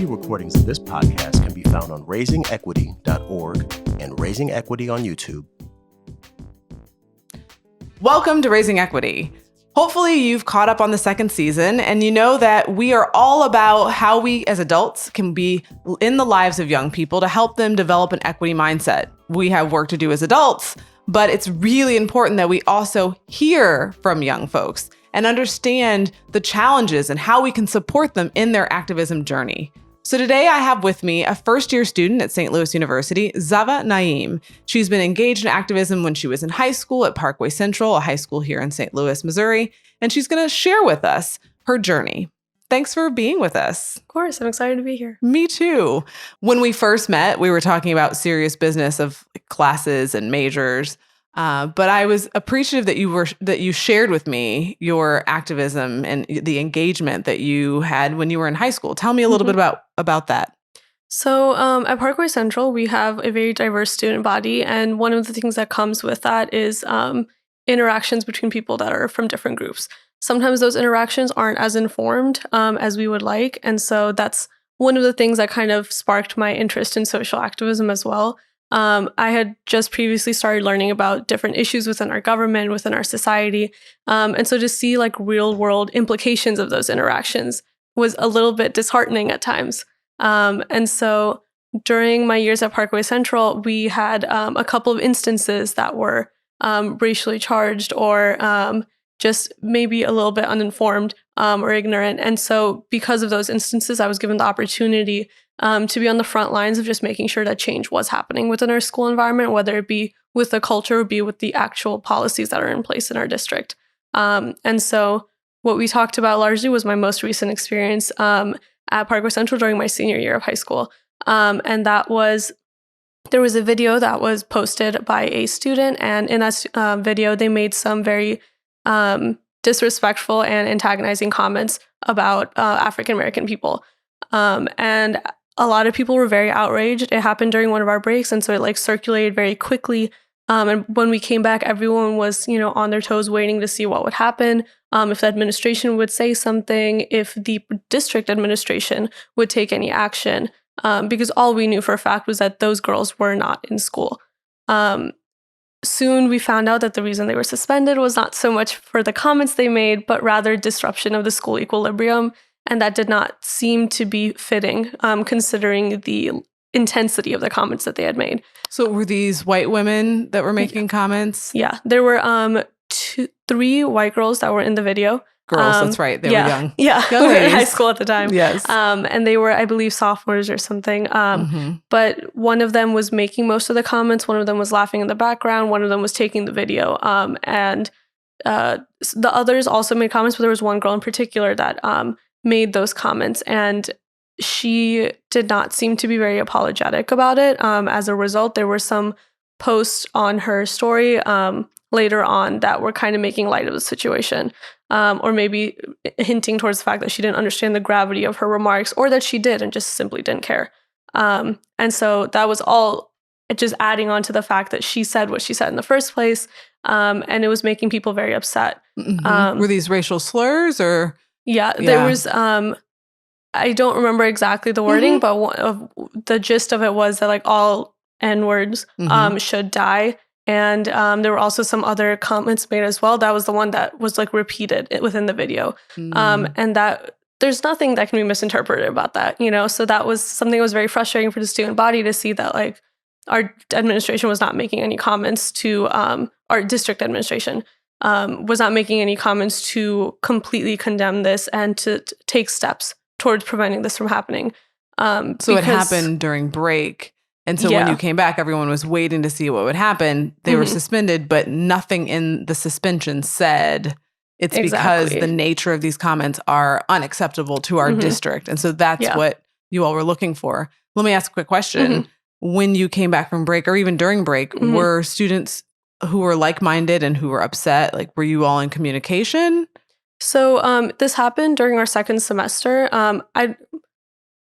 Audio recordings of this podcast can be found on raisingequity.org and Raising Equity on YouTube. Welcome to Raising Equity. Hopefully you've caught up on the second season and you know that we are all about how we as adults can be in the lives of young people to help them develop an equity mindset. We have work to do as adults, but it's really important that we also hear from young folks and understand the challenges and how we can support them in their activism journey. So today I have with me a first-year student at St. Louis University, Zahva Naeem. She's been engaged in activism when she was in high school at Parkway Central, a high school here in St. Louis, Missouri, and she's going to share with us her journey. Thanks for being with us. Of course, I'm excited to be here. Me too. When we first met, we were talking about serious business of classes and majors. But I was appreciative that you shared with me your activism and the engagement that you had when you were in high school. Tell me a little bit about that. So at Parkway Central, we have a very diverse student body. And one of the things that comes with that is interactions between people that are from different groups. Sometimes those interactions aren't as informed as we would like. And so that's one of the things that kind of sparked my interest in social activism as well. I had just previously started learning about different issues within our government, within our society. And so to see like real world implications of those interactions was a little bit disheartening at times. And so during my years at Parkway Central, we had a couple of instances that were racially charged or just maybe a little bit uninformed or ignorant. And so because of those instances, I was given the opportunity to be on the front lines of just making sure that change was happening within our school environment, whether it be with the culture or be with the actual policies that are in place in our district. And so what we talked about largely was my most recent experience at Parkway Central during my senior year of high school. And there was a video that was posted by a student, and in that video, they made some very disrespectful and antagonizing comments about African-American people. And a lot of people were very outraged. It happened during one of our breaks, and so it like circulated very quickly. And when we came back, everyone was, on their toes waiting to see what would happen, if the administration would say something, if the district administration would take any action, because all we knew for a fact was that those girls were not in school. Soon we found out that the reason they were suspended was not so much for the comments they made, but rather disruption of the school equilibrium. And that did not seem to be fitting, considering the intensity of the comments that they had made. So were these white women that were making comments? Yeah, there were three white girls that were in the video. Girls, that's right. They were young. Yeah, young we were in ladies. high school at the time. Yes. And they were, I believe, sophomores or something. But one of them was making most of the comments. One of them was laughing in the background. One of them was taking the video. And the others also made comments, but there was one girl in particular that made those comments. And she did not seem to be very apologetic about it. As a result, there were some posts on her story later on that were kind of making light of the situation, or maybe hinting towards the fact that she didn't understand the gravity of her remarks, or that she did and just simply didn't care. And so that was all just adding on to the fact that she said what she said in the first place, and it was making people very upset. Were these racial slurs or? Yeah, there was, I don't remember exactly the wording, but the gist of it was that like all N-words should die. And there were also some other comments made as well. That was the one that was like repeated within the video. And that there's nothing that can be misinterpreted about that, So that was something that was very frustrating for the student body to see that like our administration was not making any comments to our district administration was not making any comments to completely condemn this and to take steps towards preventing this from happening. So it happened during break. And so when you came back, everyone was waiting to see what would happen. They were suspended, but nothing in the suspension said it's because the nature of these comments are unacceptable to our district. And so that's what you all were looking for. Let me ask a quick question. When you came back from break or even during break, were students who were like-minded and who were upset, like were you all in communication? So this happened during our second semester.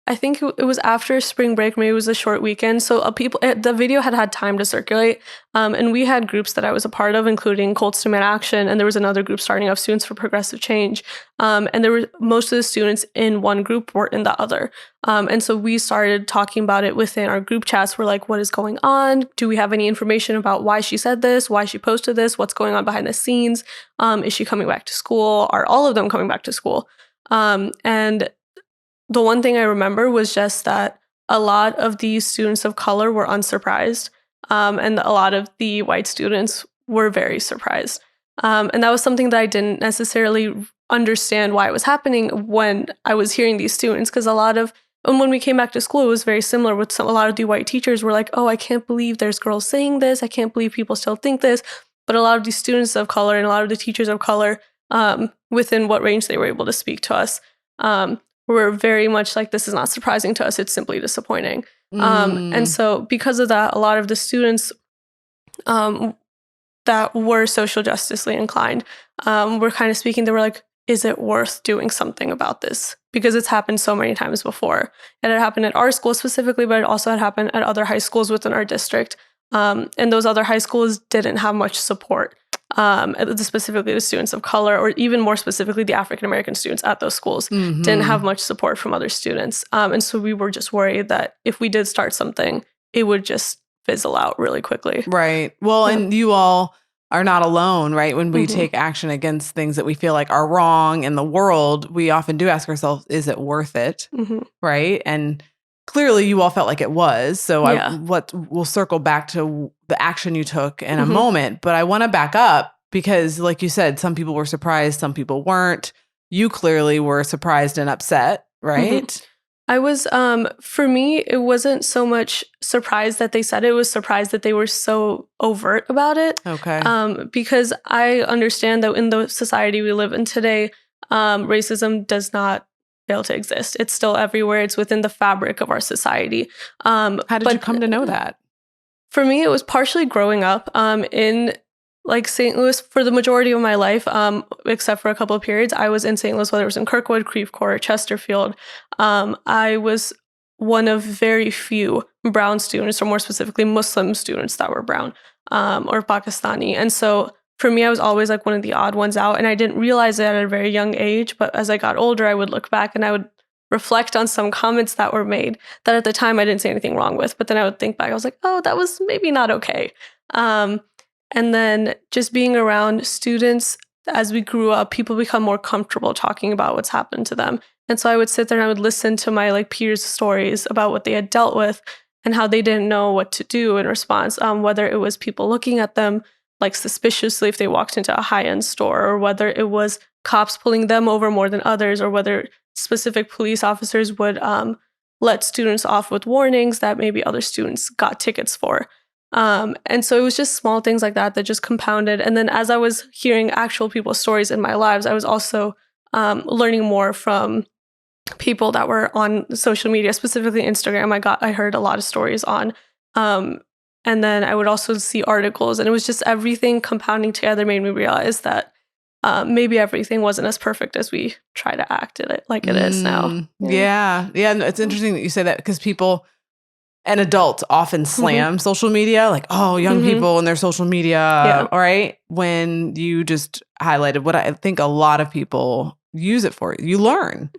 I think it was after spring break, maybe it was a short weekend. So the video had time to circulate. And we had groups that I was a part of, including Colts Demand Action. And there was another group starting up, Students for Progressive Change. And there were most of the students in one group were in the other. And so we started talking about it within our group chats. We're like, what is going on? Do we have any information about why she said this, why she posted this, what's going on behind the scenes? Is she coming back to school? Are all of them coming back to school? And the one thing I remember was just that a lot of these students of color were unsurprised, and a lot of the white students were very surprised. And that was something that I didn't necessarily understand why it was happening when I was hearing these students, because and when we came back to school, it was very similar with a lot of the white teachers were like, oh, I can't believe there's girls saying this. I can't believe people still think this. But a lot of these students of color and a lot of the teachers of color, within what range they were able to speak to us, were very much like, this is not surprising to us. It's simply disappointing. And so because of that, a lot of the students that were social justicely inclined were kind of speaking. They were like, is it worth doing something about this? Because it's happened so many times before. And it happened at our school specifically, but it also had happened at other high schools within our district. And those other high schools didn't have much support. Specifically the students of color, or even more specifically the African-American students at those schools, didn't have much support from other students. And so we were just worried that if we did start something, it would just fizzle out really quickly. Right. Well, and you all are not alone, right? When we take action against things that we feel like are wrong in the world, we often do ask ourselves, is it worth it? Right. And clearly you all felt like it was. So we'll circle back to the action you took in a moment, but I want to back up because like you said, some people were surprised, some people weren't. You clearly were surprised and upset, right? I was, for me, it wasn't so much surprised that they said it, was surprised that they were so overt about it. Okay. Because I understand that in the society we live in today, racism does not fail to exist. It's still everywhere. It's within the fabric of our society. How did you come to know that? For me, it was partially growing up in like St. Louis for the majority of my life, except for a couple of periods. I was in St. Louis, whether it was in Kirkwood, Creve Coeur, Chesterfield. I was one of very few brown students, or more specifically Muslim students that were brown or Pakistani. And so for me, I was always like one of the odd ones out. And I didn't realize it at a very young age. But as I got older, I would look back and I would reflect on some comments that were made that at the time I didn't say anything wrong with. But then I would think back, I was like, oh, that was maybe not okay. And then just being around students as we grew up, people become more comfortable talking about what's happened to them. And so I would sit there and I would listen to my like peers' stories about what they had dealt with and how they didn't know what to do in response, whether it was people looking at them like suspiciously if they walked into a high-end store, or whether it was cops pulling them over more than others, or whether specific police officers would let students off with warnings that maybe other students got tickets for. And so it was just small things like that that just compounded. And then as I was hearing actual people's stories in my lives, I was also learning more from people that were on social media, specifically Instagram. I heard a lot of stories on. And then I would also see articles, and it was just everything compounding together made me realize that maybe everything wasn't as perfect as we try to act it like it is now. Yeah. No, it's interesting that you say that, because people and adults often slam social media, like, oh, young people and their social media, all right? When you just highlighted what I think a lot of people use it for. You learn.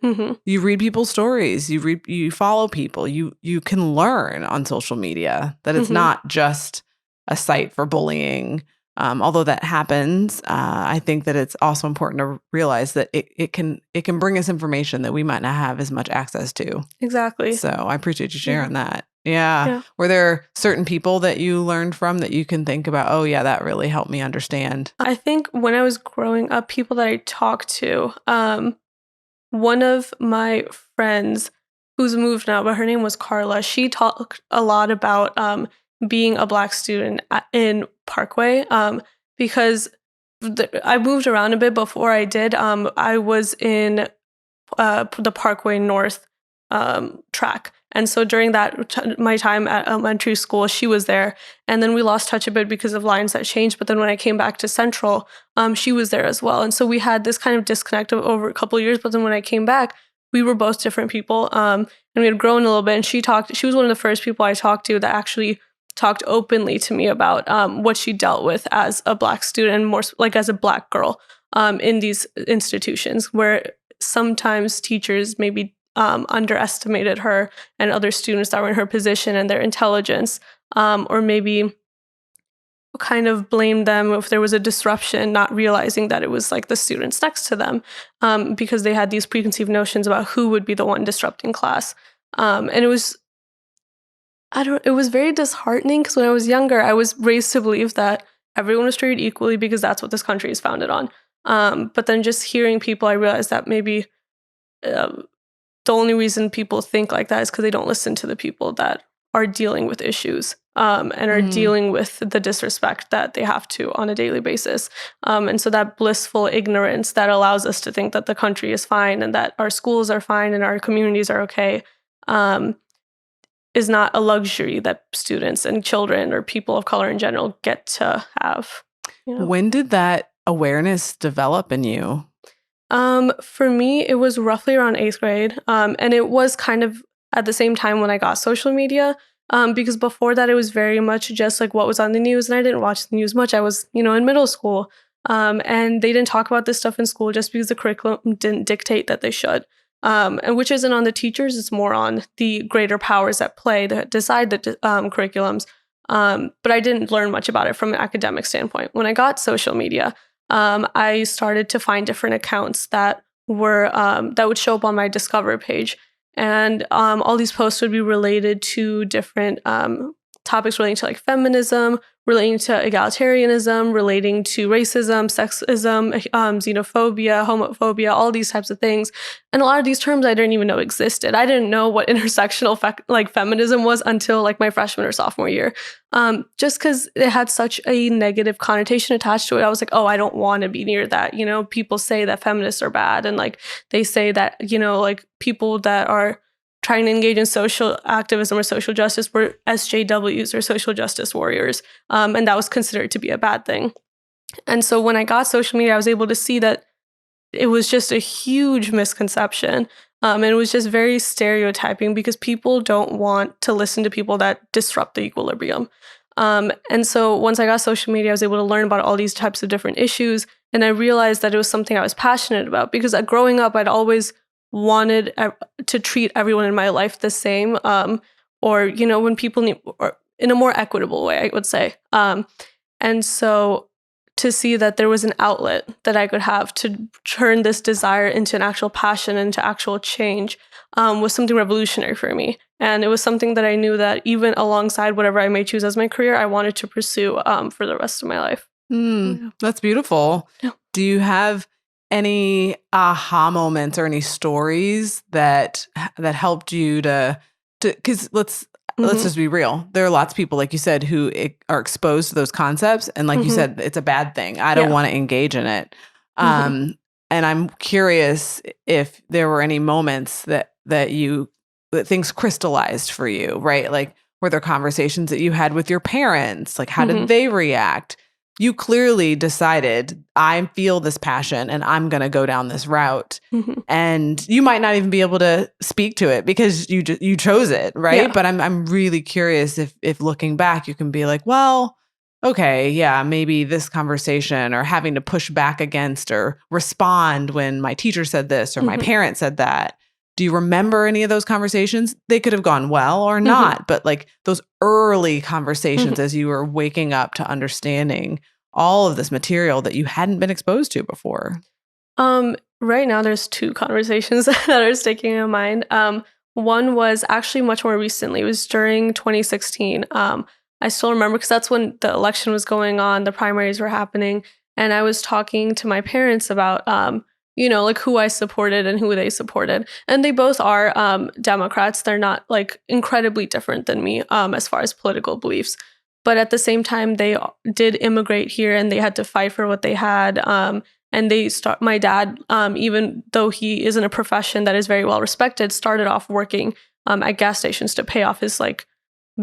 You read people's stories. You follow people. You can learn on social media that it's not just a site for bullying. Although that happens, I think that it's also important to realize that it can bring us information that we might not have as much access to. Exactly. So I appreciate you sharing that. Yeah. Were there certain people that you learned from that you can think about, oh yeah, that really helped me understand? I think when I was growing up, people that I talked to, one of my friends who's moved now, but her name was Carla, she talked a lot about being a Black student in Parkway, because I moved around a bit before I did. I was in the Parkway North track. And so during that my time at elementary school, she was there. And then we lost touch a bit because of lines that changed. But then when I came back to Central, she was there as well. And so we had this kind of disconnect over a couple of years. But then when I came back, we were both different people, and we had grown a little bit. And she was one of the first people I talked to that actually talked openly to me about what she dealt with as a Black student, and more like as a Black girl in these institutions, where sometimes teachers maybe underestimated her and other students that were in her position and their intelligence, or maybe kind of blamed them if there was a disruption, not realizing that it was like the students next to them, because they had these preconceived notions about who would be the one disrupting class. And it was very disheartening, because when I was younger, I was raised to believe that everyone was treated equally because that's what this country is founded on. But then just hearing people, I realized that maybe the only reason people think like that is because they don't listen to the people that are dealing with issues, and are dealing with the disrespect that they have to on a daily basis. And so that blissful ignorance that allows us to think that the country is fine and that our schools are fine and our communities are okay, is not a luxury that students and children or people of color in general get to have. You know? When did that awareness develop in you? For me, it was roughly around 8th grade. And it was kind of at the same time when I got social media, because before that, it was very much just like what was on the news. And I didn't watch the news much. I was, in middle school. And they didn't talk about this stuff in school just because the curriculum didn't dictate that they should. And which isn't on the teachers, it's more on the greater powers at play that decide the curriculums. But I didn't learn much about it from an academic standpoint. When I got social media, I started to find different accounts that were that would show up on my Discover page. And all these posts would be related to different topics relating to like feminism, relating to egalitarianism, relating to racism, sexism, xenophobia, homophobia, all these types of things. And a lot of these terms I didn't even know existed. I didn't know what intersectional feminism was until like my freshman or sophomore year. Just because it had such a negative connotation attached to it. I was like, oh, I don't want to be near that. People say that feminists are bad, and like they say that, like people that are trying to engage in social activism or social justice were SJWs or social justice warriors. And that was considered to be a bad thing. And so when I got social media, I was able to see that it was just a huge misconception. And it was just very stereotyping, because people don't want to listen to people that disrupt the equilibrium. And so once I got social media, I was able to learn about all these types of different issues. And I realized that it was something I was passionate about, because growing up, I'd always wanted to treat everyone in my life the same, or when people need, or in a more equitable way, I would say. And so to see that there was an outlet that I could have to turn this desire into an actual passion, into actual change, was something revolutionary for me. And it was something that I knew that even alongside whatever I may choose as my career, I wanted to pursue for the rest of my life. That's beautiful. Yeah. Do you have any aha moments or any stories that helped you to because let's just be real. There are lots of people, like you said, who are exposed to those concepts, and like you said, it's a bad thing. I don't want to engage in it. And I'm curious if there were any moments that things crystallized for you, right? Like, were there conversations that you had with your parents? Like, how did they react? You clearly decided, I feel this passion and I'm going to go down this route. And you might not even be able to speak to it because you chose it, right? Yeah. But I'm really curious if looking back, you can be like, well, okay, yeah, maybe this conversation, or having to push back against or respond when my teacher said this or my parent said that. Do you remember any of those conversations? They could have gone well or not, but like those early conversations as you were waking up to understanding all of this material that you hadn't been exposed to before. Right now, there's 2 conversations that are sticking in my mind. One was actually much more recently. It was during 2016. I still remember, because that's when the election was going on, the primaries were happening, and I was talking to my parents about like who I supported and who they supported. And they both are Democrats. They're not like incredibly different than me as far as political beliefs. But at the same time, they did immigrate here, and they had to fight for what they had. And my dad, even though he is in a profession that is very well respected, started off working at gas stations to pay off his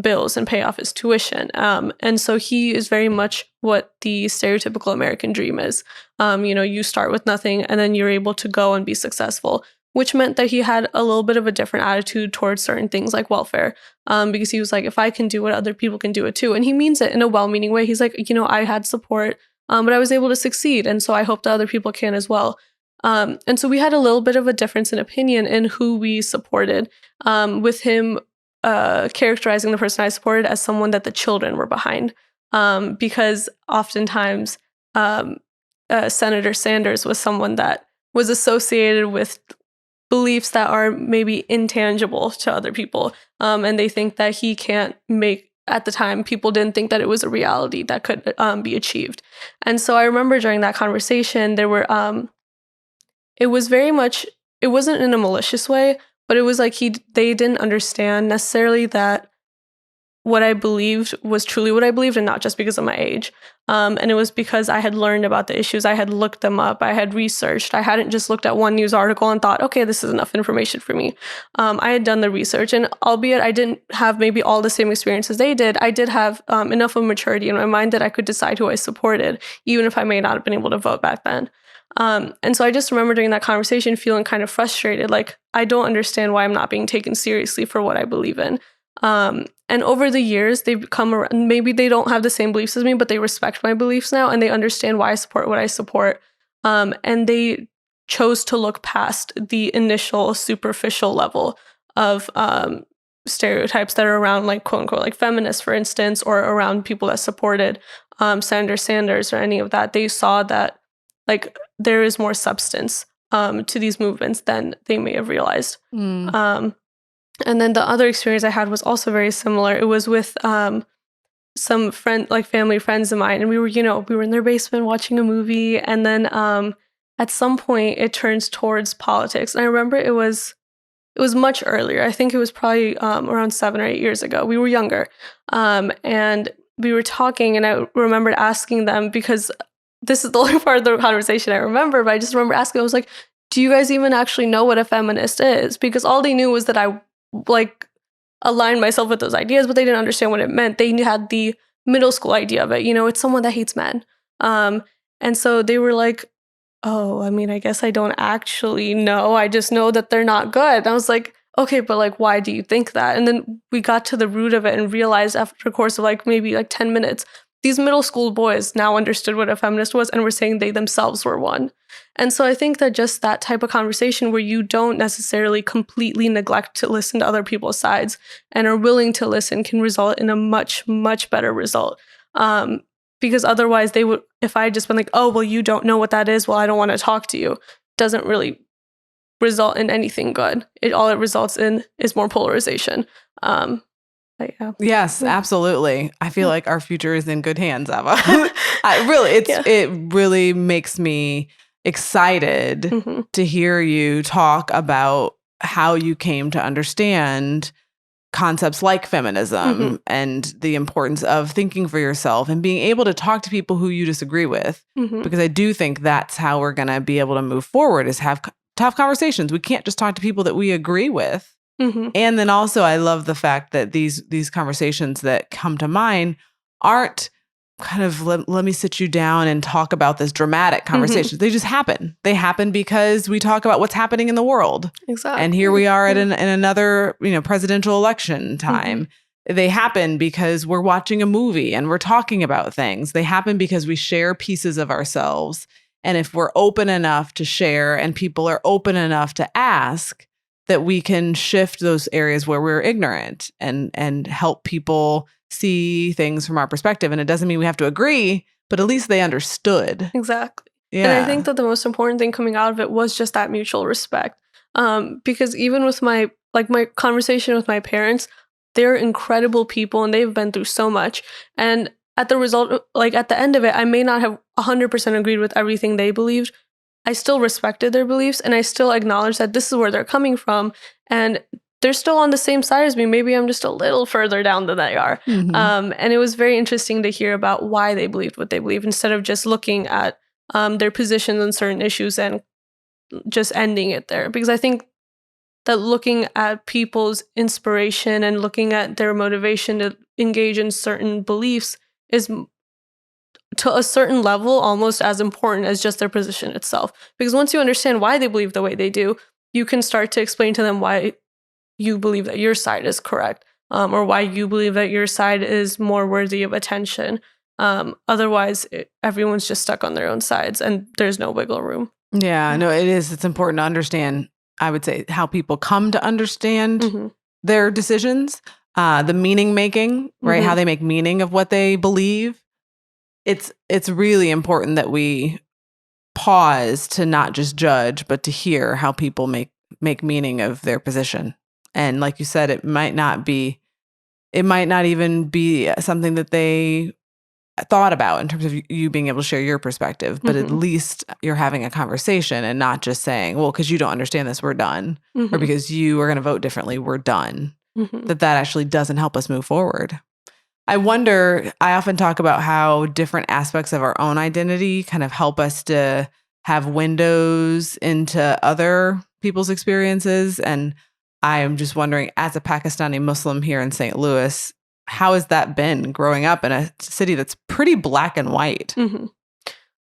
bills and pay off his tuition. And so he is very much what the stereotypical American dream is. You start with nothing and then you're able to go and be successful. which meant that he had a little bit of a different attitude towards certain things like welfare, because he was like, if I can do it, other people can do it too. And he means it in a well-meaning way. He's like, I had support, but I was able to succeed. And so I hope that other people can as well. And so we had a little bit of a difference in opinion in who we supported, with him characterizing the person I supported as someone that the children were behind. Because oftentimes Senator Sanders was someone that was associated with beliefs that are maybe intangible to other people. And they think that he can't make, at the time, people didn't think that it was a reality that could be achieved. And so I remember during that conversation, there were, it was very much, it wasn't in a malicious way, but it was like they didn't understand necessarily that what I believed was truly what I believed, and not just because of my age. And it was because I had learned about the issues. I had looked them up. I had researched. I hadn't just looked at one news article and thought, okay, this is enough information for me. I had done the research, and albeit I didn't have maybe all the same experiences they did, I did have enough of maturity in my mind that I could decide who I supported, even if I may not have been able to vote back then. And so I just remember during that conversation feeling kind of frustrated, like, I don't understand why I'm not being taken seriously for what I believe in. And over the years, they've come around. Maybe they don't have the same beliefs as me, but they respect my beliefs now, and they understand why I support what I support. And they chose to look past the initial superficial level of stereotypes that are around, like, quote unquote, like feminists, for instance, or around people that supported Senator Sanders or any of that. They saw that, like, there is more substance to these movements than they may have realized. And then the other experience I had was also very similar. It was with some family friends of mine, and we were in their basement watching a movie, and then at some point it turns towards politics. And I remember it was much earlier. I think it was probably around 7 or 8 years ago. We were younger, and we were talking, and I remembered asking them, because this is the only part of the conversation I remember, but I just remember asking, I was like, do you guys even actually know what a feminist is? Because all they knew was that I aligned myself with those ideas, but they didn't understand what it meant. They had the middle school idea of it. It's someone that hates men. And so they were like, oh, I mean, I guess I don't actually know. I just know that they're not good. And I was like, okay, but like, why do you think that? And then we got to the root of it and realized after a course of maybe 10 minutes, these middle school boys now understood what a feminist was and were saying they themselves were one. And so I think that just that type of conversation where you don't necessarily completely neglect to listen to other people's sides and are willing to listen can result in a much, much better result. Because otherwise they would, if I had just been like, oh, well, you don't know what that is, well, I don't want to talk to you, doesn't really result in anything good. All it results in is more polarization. Yeah. Yes, absolutely. I feel like our future is in good hands, Zahva. It really makes me excited to hear you talk about how you came to understand concepts like feminism and the importance of thinking for yourself and being able to talk to people who you disagree with. Because I do think that's how we're going to be able to move forward, is have tough conversations. We can't just talk to people that we agree with. And then also I love the fact that these conversations that come to mind aren't kind of let me sit you down and talk about this dramatic conversation. They just happen. They happen because we talk about what's happening in the world. Exactly. And here we are in another presidential election time. They happen because we're watching a movie and we're talking about things. They happen because we share pieces of ourselves. And if we're open enough to share and people are open enough to ask, that we can shift those areas where we're ignorant and help people see things from our perspective. And it doesn't mean we have to agree, but at least they understood. Exactly. Yeah. And I think that the most important thing coming out of it was just that mutual respect. Because even with my conversation with my parents, they're incredible people and they've been through so much. And at the result, at the end of it, I may not have 100% agreed with everything they believed. I still respected their beliefs and I still acknowledged that this is where they're coming from and they're still on the same side as me. Maybe I'm just a little further down than they are. And it was very interesting to hear about why they believed what they believe instead of just looking at their positions on certain issues and just ending it there. Because I think that looking at people's inspiration and looking at their motivation to engage in certain beliefs is to a certain level almost as important as just their position itself. Because once you understand why they believe the way they do, you can start to explain to them why you believe that your side is correct, or why you believe that your side is more worthy of attention. Otherwise, everyone's just stuck on their own sides and there's no wiggle room. Yeah, no, it is. It's important to understand, I would say, how people come to understand their decisions, the meaning making, right? How they make meaning of what they believe. It's really important that we pause to not just judge, but to hear how people make meaning of their position. And like you said, it might not even be something that they thought about in terms of you being able to share your perspective, but at least you're having a conversation and not just saying, well, because you don't understand this, we're done. Or because you are going to vote differently, we're done. That actually doesn't help us move forward. I wonder, I often talk about how different aspects of our own identity kind of help us to have windows into other people's experiences. And I am just wondering, as a Pakistani Muslim here in St. Louis, how has that been growing up in a city that's pretty black and white?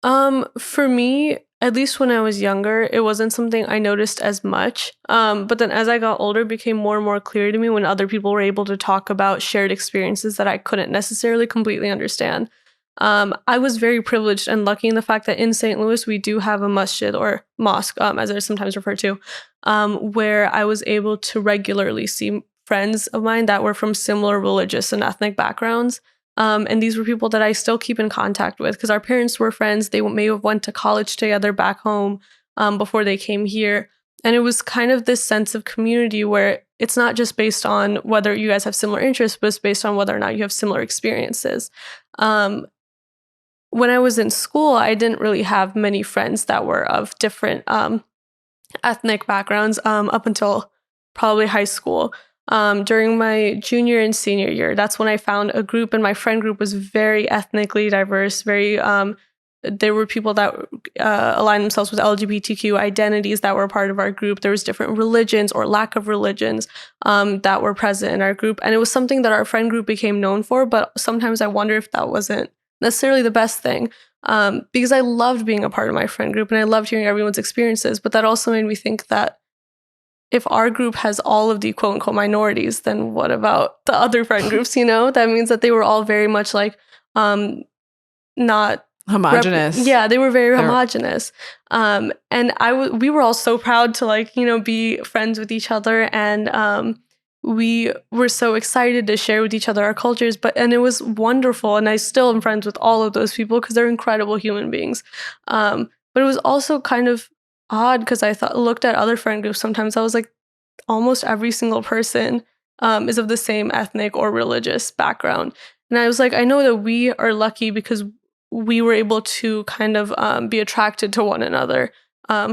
For me, at least when I was younger, it wasn't something I noticed as much. But then as I got older, it became more and more clear to me when other people were able to talk about shared experiences that I couldn't necessarily completely understand. I was very privileged and lucky in the fact that in St. Louis, we do have a masjid or mosque, as they're sometimes referred to, where I was able to regularly see friends of mine that were from similar religious and ethnic backgrounds. And these were people that I still keep in contact with because our parents were friends. They may have went to college together back home before they came here. And it was kind of this sense of community where it's not just based on whether you guys have similar interests, but it's based on whether or not you have similar experiences. When I was in school, I didn't really have many friends that were of different ethnic backgrounds up until probably high school. During my junior and senior year, that's when I found a group, and my friend group was very ethnically diverse. There were people that aligned themselves with LGBTQ identities that were a part of our group. There was different religions or lack of religions that were present in our group. And it was something that our friend group became known for, but sometimes I wonder if that wasn't necessarily the best thing because I loved being a part of my friend group and I loved hearing everyone's experiences. But that also made me think that if our group has all of the quote unquote minorities, then what about the other friend groups? That means that they were all very much like not homogenous. They were very homogenous. And we were all so proud to be friends with each other. And we were so excited to share with each other our cultures, and it was wonderful. And I still am friends with all of those people because they're incredible human beings. But it was also kind of odd because looked at other friend groups. Sometimes I was like, almost every single person is of the same ethnic or religious background. And I was like, I know that we are lucky because we were able to kind of be attracted to one another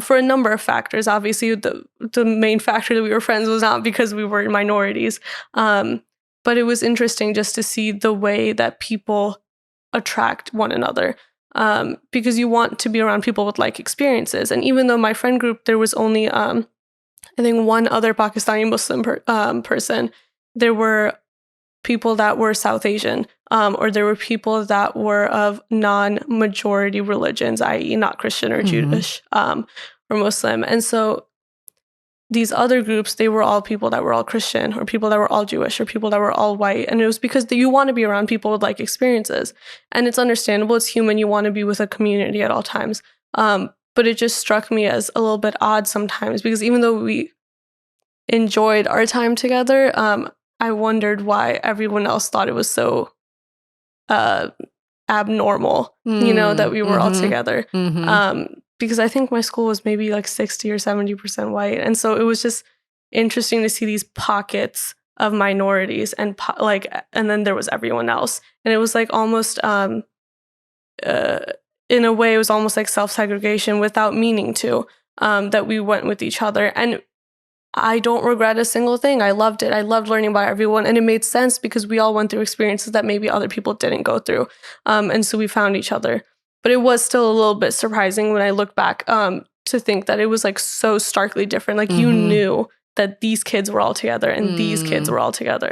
for a number of factors. Obviously, the main factor that we were friends was not because we were minorities. But it was interesting just to see the way that people attract one another. Because you want to be around people with like experiences. And even though my friend group, there was only, I think one other Pakistani Muslim person, there were people that were South Asian, or there were people that were of non-majority religions, i.e. not Christian or Jewish or Muslim. And so these other groups, they were all people that were all Christian or people that were all Jewish or people that were all white. And it was because you want to be around people with like experiences. And it's understandable. It's human. You want to be with a community at all times. But it just struck me as a little bit odd sometimes because even though we enjoyed our time together, I wondered why everyone else thought it was so abnormal, that we were all together. Because I think my school was maybe like 60 or 70% white. And so it was just interesting to see these pockets of minorities and then there was everyone else. And it was like almost, in a way, it was almost like self-segregation without meaning to, that we went with each other. And I don't regret a single thing. I loved it. I loved learning about everyone. And it made sense because we all went through experiences that maybe other people didn't go through. And so we found each other. But it was still a little bit surprising when I look back to think that it was like so starkly different. Like you knew that these kids were all together and these kids were all together,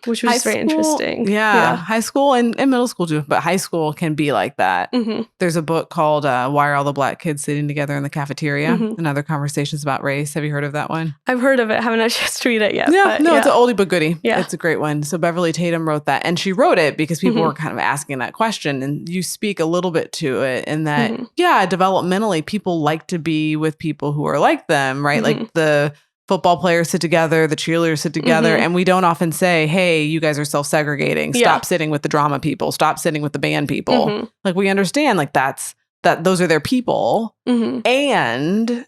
which was very interesting. Yeah, high school and middle school too, but high school can be like that. There's a book called Why Are All the Black Kids Sitting Together in the Cafeteria? And Other Conversations About Race. Have you heard of that one? I've heard of it. Haven't had a chance to read it yet. Yeah, no, it's an oldie but goodie. Yeah. It's a great one. So Beverly Tatum wrote that, and she wrote it because people were kind of asking that question, and you speak a little bit to it in that, developmentally, people like to be with people who are like them, right? Like the football players sit together, the cheerleaders sit together, and we don't often say, hey, you guys are self-segregating. Stop sitting with the drama people. Stop sitting with the band people. Like, we understand, like, those are their people. And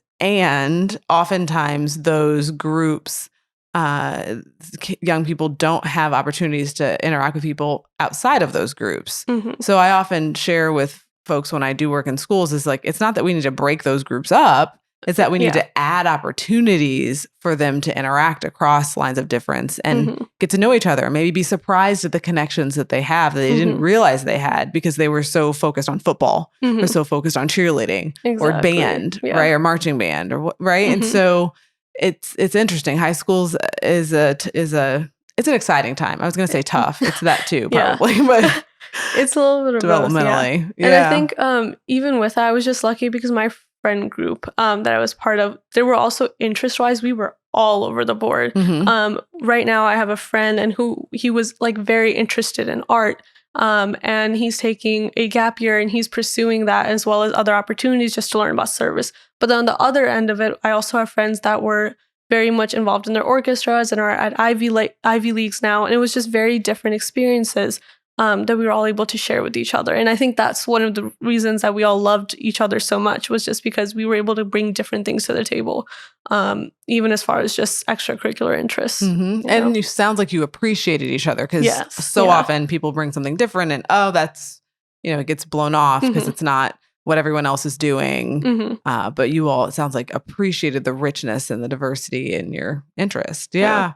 oftentimes those groups, young people don't have opportunities to interact with people outside of those groups. So I often share with folks when I do work in schools is like, it's not that we need to break those groups up. It's that we need to add opportunities for them to interact across lines of difference and get to know each other. Maybe be surprised at the connections that they have that they didn't realize they had because they were so focused on football or so focused on cheerleading or band, right? Or marching band or right. And so it's interesting. High schools is it's an exciting time. I was going to say tough. It's that too, probably, but it's a little bit of developmentally. Both, And I think even with that, I was just lucky because my friend group that I was part of, they were also interest-wise, we were all over the board. Right now I have a friend and he was like very interested in art, and he's taking a gap year and he's pursuing that as well as other opportunities just to learn about service. But then on the other end of it, I also have friends that were very much involved in their orchestras and are at Ivy Leagues now, and it was just very different experiences that we were all able to share with each other. And I think that's one of the reasons that we all loved each other so much, was just because we were able to bring different things to the table, even as far as just extracurricular interests. And it sounds like you appreciated each other because often people bring something different and, that's, it gets blown off because it's not what everyone else is doing. But you all, it sounds like, appreciated the richness and the diversity in your interest. Yeah.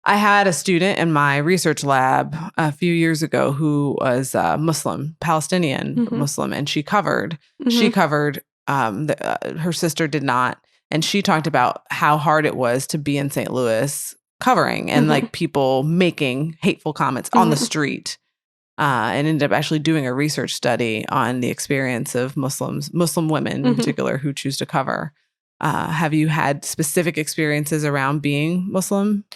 I had a student in my research lab a few years ago who was Muslim, Palestinian Muslim, and she covered. Her sister did not, and she talked about how hard it was to be in St. Louis covering and like people making hateful comments on the street, and ended up actually doing a research study on the experience of Muslim women in particular who choose to cover. Have you had specific experiences around being Muslim?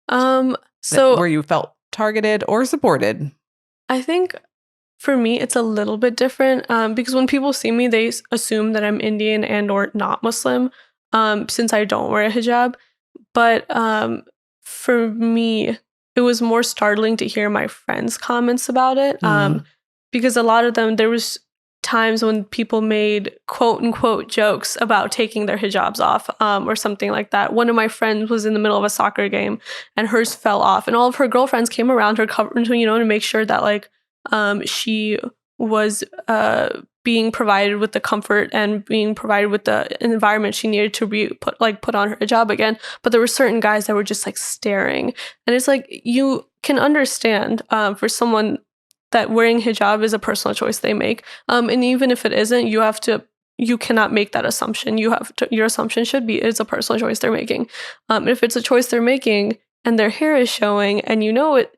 Where you felt targeted or supported? I think for me, it's a little bit different because when people see me, they assume that I'm Indian and or not Muslim since I don't wear a hijab. But for me, it was more startling to hear my friends' comments about it because a lot of them, there was times when people made quote unquote jokes about taking their hijabs off or something like that. One of my friends was in the middle of a soccer game and hers fell off, and all of her girlfriends came around her to make sure that like she was being provided with the comfort and being provided with the environment she needed to put on her hijab again. But there were certain guys that were just like staring, and it's like, you can understand for someone that wearing hijab is a personal choice they make. And even if it isn't, you cannot make that assumption. Your assumption should be it's a personal choice they're making. If it's a choice they're making and their hair is showing and it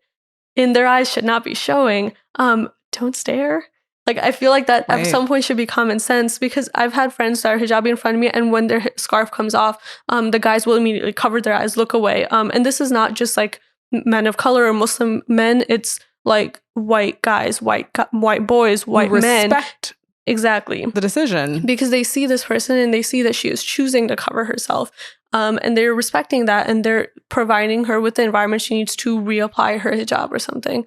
in their eyes should not be showing, don't stare. Like, I feel like that at some point should be common sense, because I've had friends that are hijabi in front of me, and when their scarf comes off, the guys will immediately cover their eyes, look away. And this is not just like men of color or Muslim men. It's like white guys, white boys, white men. Respect exactly the decision, because they see this person and they see that she is choosing to cover herself, and they're respecting that, and they're providing her with the environment she needs to reapply her hijab or something.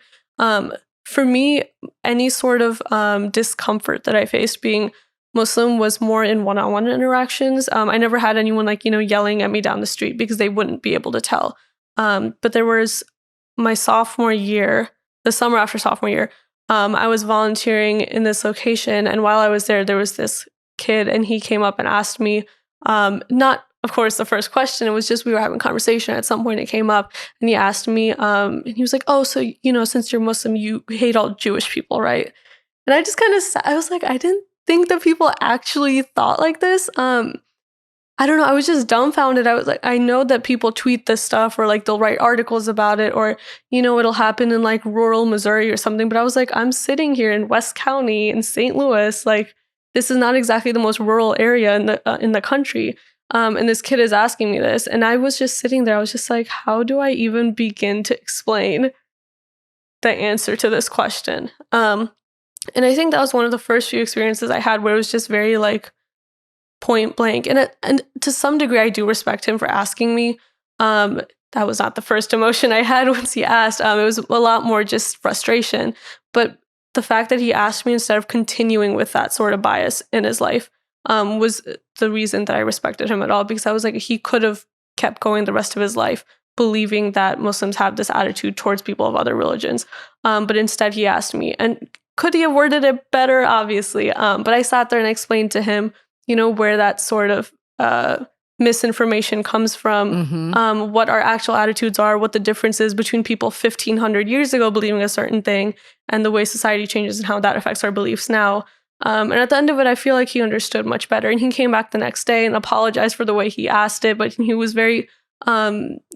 For me, any sort of discomfort that I faced being Muslim was more in one-on-one interactions. I never had anyone yelling at me down the street, because they wouldn't be able to tell. But there was my sophomore year, the summer after sophomore year, I was volunteering in this location. And while I was there, there was this kid, and he came up and asked me, not, of course, the first question, it was just, we were having a conversation. At some point it came up, and he asked me, and he was like, oh, so, since you're Muslim, you hate all Jewish people, right? And I just kind of, I was like, I didn't think that people actually thought like this. I don't know. I was just dumbfounded. I was like, I know that people tweet this stuff or like they'll write articles about it or, it'll happen in like rural Missouri or something. But I was like, I'm sitting here in West County in St. Louis. Like, this is not exactly the most rural area in the country. And this kid is asking me this. And I was just sitting there. I was just like, how do I even begin to explain the answer to this question? And I think that was one of the first few experiences I had where it was just very like, point blank. And to some degree, I do respect him for asking me. That was not the first emotion I had once he asked. It was a lot more just frustration. But the fact that he asked me instead of continuing with that sort of bias in his life was the reason that I respected him at all, because I was like, he could have kept going the rest of his life believing that Muslims have this attitude towards people of other religions. But instead he asked me, and could he have worded it better? Obviously. But I sat there and I explained to him where that sort of misinformation comes from, what our actual attitudes are, what the difference is between people 1,500 years ago believing a certain thing and the way society changes and how that affects our beliefs now. And at the end of it, I feel like he understood much better. And he came back the next day and apologized for the way he asked it, but he was very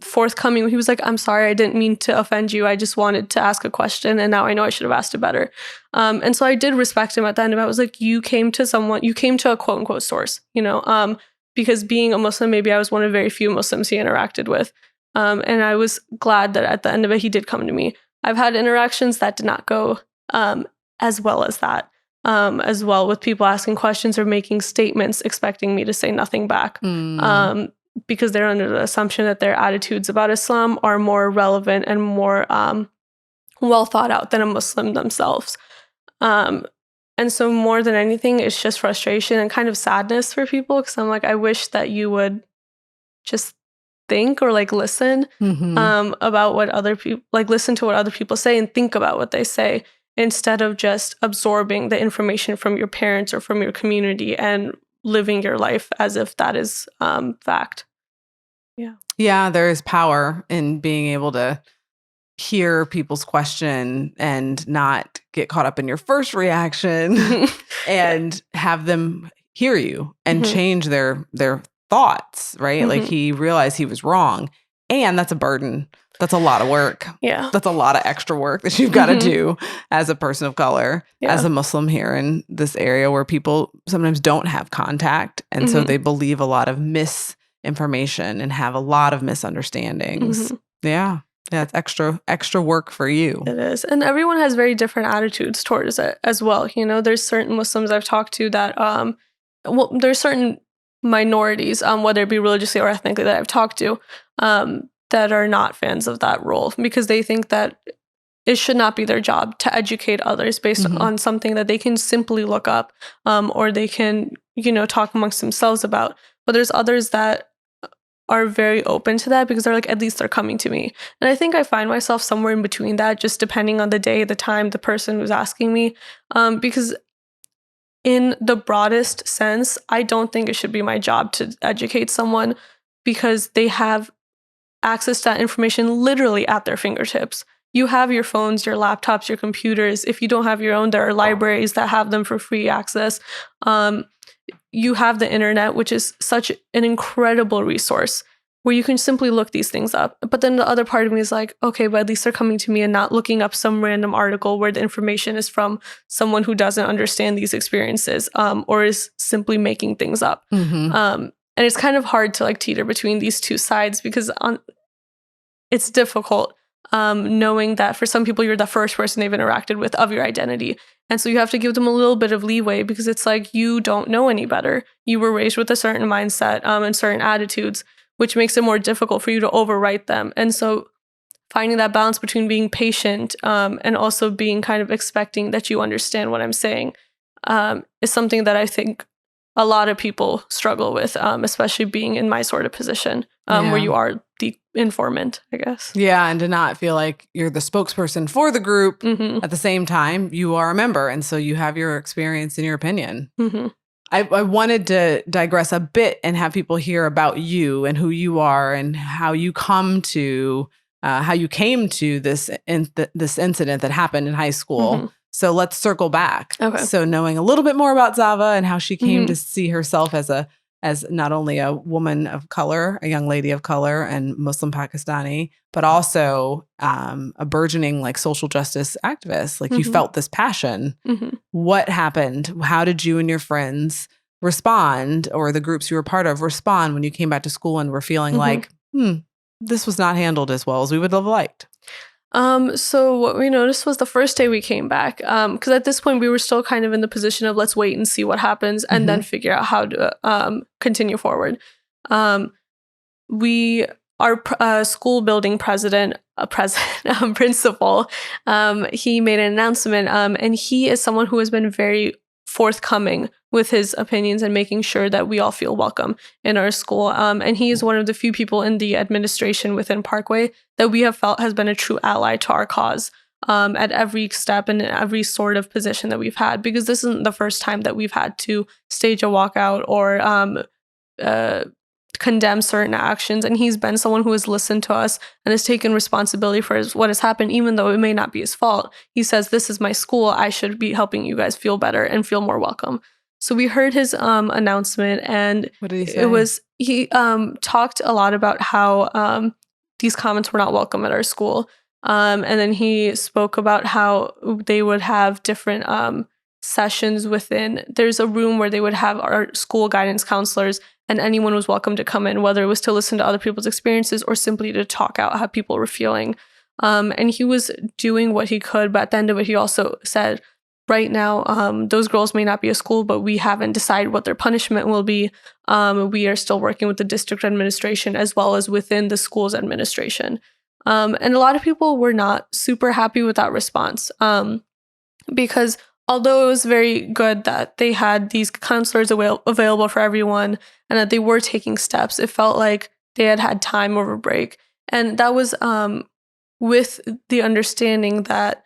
forthcoming. He was like, I'm sorry, I didn't mean to offend you. I just wanted to ask a question and now I know I should have asked it better. And so I did respect him at the end of it. I was like, you came to a quote unquote source, because being a Muslim, maybe I was one of very few Muslims he interacted with. And I was glad that at the end of it, he did come to me. I've had interactions that did not go as well as that, as well, with people asking questions or making statements expecting me to say nothing back. Because they're under the assumption that their attitudes about Islam are more relevant and more well thought out than a Muslim themselves. And so more than anything, it's just frustration and kind of sadness for people, because I'm like, I wish that you would just think or like listen about what other people, like listen to what other people say and think about what they say, instead of just absorbing the information from your parents or from your community and living your life as if that is fact. Yeah, there is power in being able to hear people's question and not get caught up in your first reaction and have them hear you and change their thoughts, right? Like, he realized he was wrong, and that's a burden. That's a lot of work. Yeah. That's a lot of extra work that you've got to do as a person of color, as a Muslim here in this area where people sometimes don't have contact. And so they believe a lot of misinformation and have a lot of misunderstandings. Yeah. Yeah. It's extra work for you. It is. And everyone has very different attitudes towards it as well. There's certain Muslims I've talked to that, there's certain minorities, whether it be religiously or ethnically, that I've talked to, that are not fans of that role, because they think that it should not be their job to educate others based on something that they can simply look up, or they can, talk amongst themselves about. But there's others that are very open to that because they're like, at least they're coming to me. And I think I find myself somewhere in between that, just depending on the day, the time, the person who's asking me, because in the broadest sense, I don't think it should be my job to educate someone, because they have access to that information literally at their fingertips. You have your phones, your laptops, your computers. If you don't have your own, there are libraries that have them for free access. You have the internet, which is such an incredible resource where you can simply look these things up. But then the other part of me is like, okay, but at least they're coming to me and not looking up some random article where the information is from someone who doesn't understand these experiences, or is simply making things up. And it's kind of hard to like teeter between these two sides, because it's difficult knowing that for some people, you're the first person they've interacted with of your identity. And so you have to give them a little bit of leeway, because it's like, you don't know any better. You were raised with a certain mindset and certain attitudes, which makes it more difficult for you to overwrite them. And so finding that balance between being patient and also being kind of expecting that you understand what I'm saying is something that I think a lot of people struggle with, especially being in my sort of position where you are the informant, I guess. Yeah, and to not feel like you're the spokesperson for the group. At the same time, you are a member, and so you have your experience and your opinion. I wanted to digress a bit and have people hear about you and who you are and how you came to this incident that happened in high school. So let's circle back. Okay. So knowing a little bit more about Zahva and how she came to see herself as a as not only a woman of color, a young lady of color and Muslim Pakistani, but also a burgeoning like social justice activist. Like you felt this passion. What happened? How did you and your friends respond, or the groups you were part of respond when you came back to school and were feeling like, this was not handled as well as we would have liked? So what we noticed was the first day we came back, because at this point we were still kind of in the position of let's wait and see what happens and then figure out how to continue forward. Our school building principal, he made an announcement, and he is someone who has been very forthcoming with his opinions and making sure that we all feel welcome in our school. And he is one of the few people in the administration within Parkway that we have felt has been a true ally to our cause at every step and every sort of position that we've had, because this isn't the first time that we've had to stage a walkout or condemn certain actions. And he's been someone who has listened to us and has taken responsibility for what has happened, even though it may not be his fault. He says, this is my school. I should be helping you guys feel better and feel more welcome. So we heard his announcement, and what did he say? He talked a lot about how these comments were not welcome at our school. And then he spoke about how they would have different sessions within. There's a room where they would have our school guidance counselors, and anyone was welcome to come in, whether it was to listen to other people's experiences or simply to talk out how people were feeling. And he was doing what he could, but at the end of it, he also said, right now, those girls may not be a school, but we haven't decided what their punishment will be. We are still working with the district administration as well as within the school's administration. And a lot of people were not super happy with that response, because although it was very good that they had these counselors available for everyone and that they were taking steps, it felt like they had time over break. And that was with the understanding that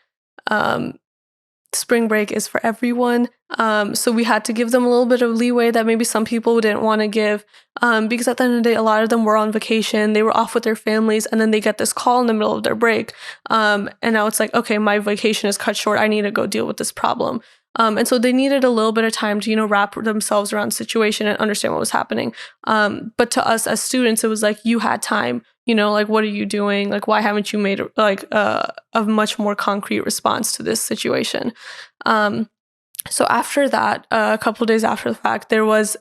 spring break is for everyone. So we had to give them a little bit of leeway that maybe some people didn't want to give, because at the end of the day, a lot of them were on vacation. They were off with their families, and then they get this call in the middle of their break. And now it's like, okay, my vacation is cut short. I need to go deal with this problem. And so they needed a little bit of time to, wrap themselves around the situation and understand what was happening. But to us as students, it was like, you had time, like, what are you doing? Like, why haven't you made a much more concrete response to this situation? So after that, a couple of days after the fact, there was,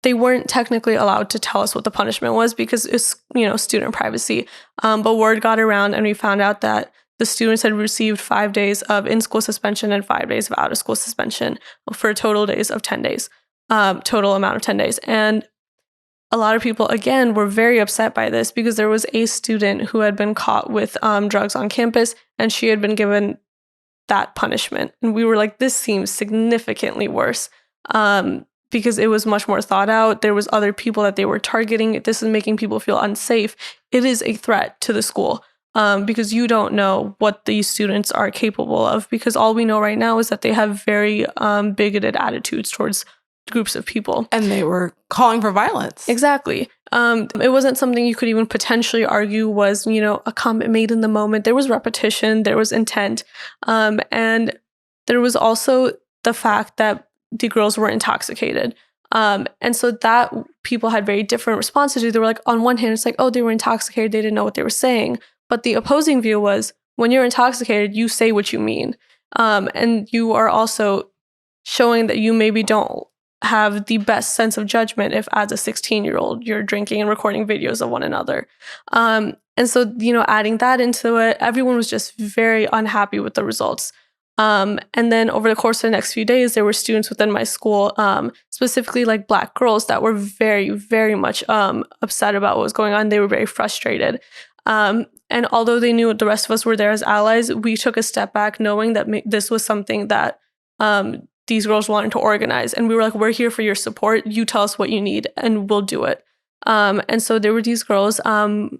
they weren't technically allowed to tell us what the punishment was because it's, student privacy. But word got around and we found out that the students had received 5 days of in-school suspension and 5 days of out-of-school suspension for a total days of 10 days, total amount of 10 days. And a lot of people, again, were very upset by this because there was a student who had been caught with drugs on campus, and she had been given that punishment. And we were like, this seems significantly worse because it was much more thought out. There was other people that they were targeting. This is making people feel unsafe. It is a threat to the school. Because you don't know what these students are capable of, because all we know right now is that they have very bigoted attitudes towards groups of people. And they were calling for violence. Exactly. It wasn't something you could even potentially argue was, a comment made in the moment. There was repetition, there was intent. And there was also the fact that the girls were intoxicated. And so that people had very different responses to. They were like, on one hand, it's like, oh, they were intoxicated, they didn't know what they were saying. But the opposing view was, when you're intoxicated, you say what you mean. And you are also showing that you maybe don't have the best sense of judgment if, as a 16-year-old, you're drinking and recording videos of one another. And so, adding that into it, everyone was just very unhappy with the results. And then over the course of the next few days, there were students within my school, specifically like Black girls, that were very, very much upset about what was going on. They were very frustrated. And although they knew the rest of us were there as allies, we took a step back knowing that this was something that these girls wanted to organize. And we were like, we're here for your support. You tell us what you need and we'll do it. And so there were these girls. One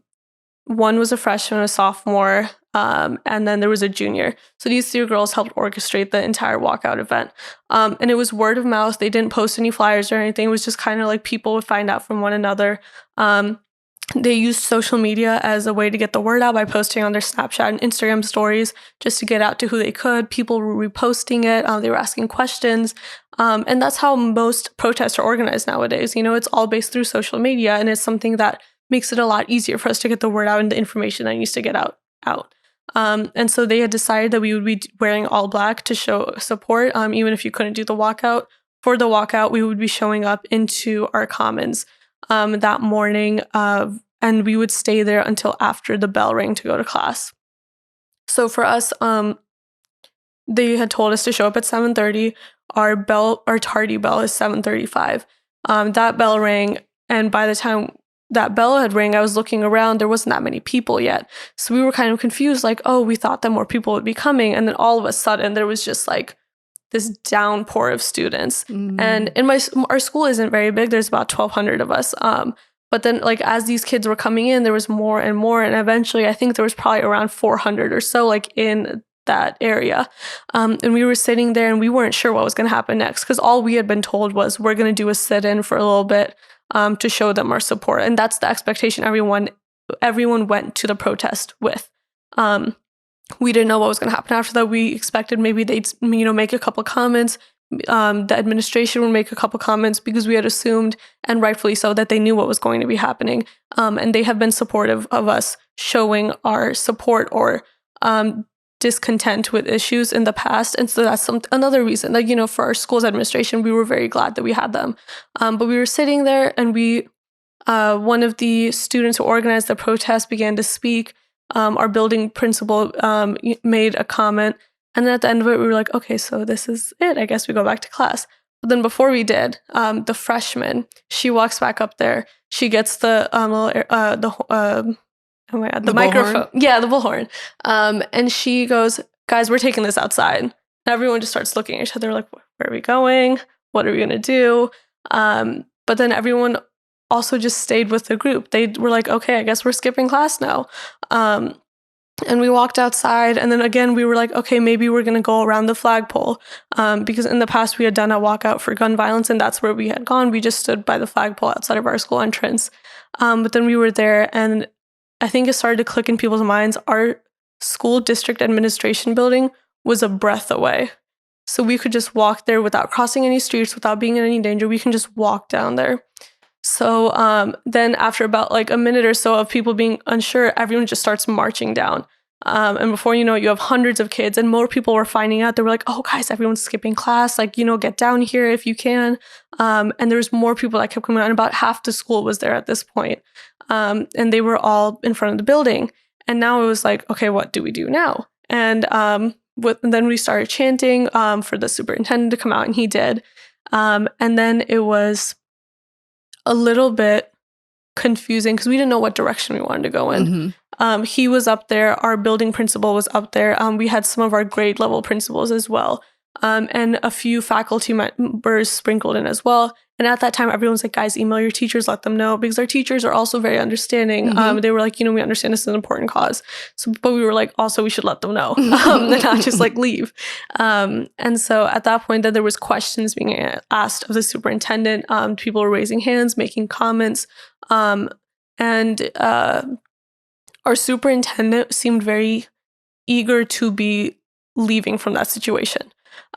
was a freshman, a sophomore, and then there was a junior. So these 3 girls helped orchestrate the entire walkout event. And it was word of mouth. They didn't post any flyers or anything. It was just kind of like people would find out from one another. They used social media as a way to get the word out by posting on their Snapchat and Instagram stories just to get out to who they could. People were reposting it. They were asking questions. And that's how most protests are organized nowadays. It's all based through social media, and it's something that makes it a lot easier for us to get the word out and the information that needs to get out. And so they had decided that we would be wearing all black to show support, even if you couldn't do the walkout. For the walkout, we would be showing up into our commons that morning, and we would stay there until after the bell rang to go to class. So for us, they had told us to show up at 7:30. Our tardy bell is 7:35. That bell rang, and by the time that bell had rang, I was looking around. There wasn't that many people yet. So we were kind of confused, like, oh, we thought that more people would be coming. And then all of a sudden, there was just like this downpour of students. And our school isn't very big. There's about 1,200 of us. But then, like, as these kids were coming in, there was more and more. And eventually, I think there was probably around 400 or so, like, in that area. And we were sitting there and we weren't sure what was going to happen next, because all we had been told was we're going to do a sit-in for a little bit to show them our support. And that's the expectation everyone went to the protest with. We didn't know what was going to happen after that. We expected maybe they'd, make a couple comments. The administration would make a couple comments, because we had assumed, and rightfully so, that they knew what was going to be happening. And they have been supportive of us showing our support or discontent with issues in the past. And so that's another reason, like, for our school's administration, we were very glad that we had them. But we were sitting there, and one of the students who organized the protest began to speak. Our building principal made a comment. And then at the end of it, we were like, okay, so this is it. I guess we go back to class. But then before we did, the freshman, she walks back up there. She gets the microphone. Bullhorn? Yeah, the bullhorn. And she goes, guys, we're taking this outside. And everyone just starts looking at each other like, where are we going? What are we going to do? But then everyone also just stayed with the group. They were like, okay, I guess we're skipping class now. And we walked outside, and then again, we were like, okay, maybe we're going to go around the flagpole. Because in the past, we had done a walkout for gun violence, and that's where we had gone. We just stood by the flagpole outside of our school entrance. But then we were there, and I think it started to click in people's minds. Our school district administration building was a breath away. So we could just walk there without crossing any streets, without being in any danger. We can just walk down there. So then after about like a minute or so of people being unsure, everyone just starts marching down. And before you know it, you have hundreds of kids, and more people were finding out. They were like, oh, guys, everyone's skipping class. Like, get down here if you can. And there's more people that kept coming on. About half the school was there at this point. And they were all in front of the building. And now it was like, okay, what do we do now? And then we started chanting for the superintendent to come out, and he did. And then it was a little bit confusing because we didn't know what direction we wanted to go in. He was up there. Our building principal was up there. We had some of our grade level principals as well. And a few faculty members sprinkled in as well. And at that time, everyone's like, guys, email your teachers, let them know, because our teachers are also very understanding. They were like, we understand this is an important cause. So, but we were like, also, we should let them know and not just like leave. And so at that point, then there was questions being asked of the superintendent. People were raising hands, making comments. And our superintendent seemed very eager to be leaving from that situation.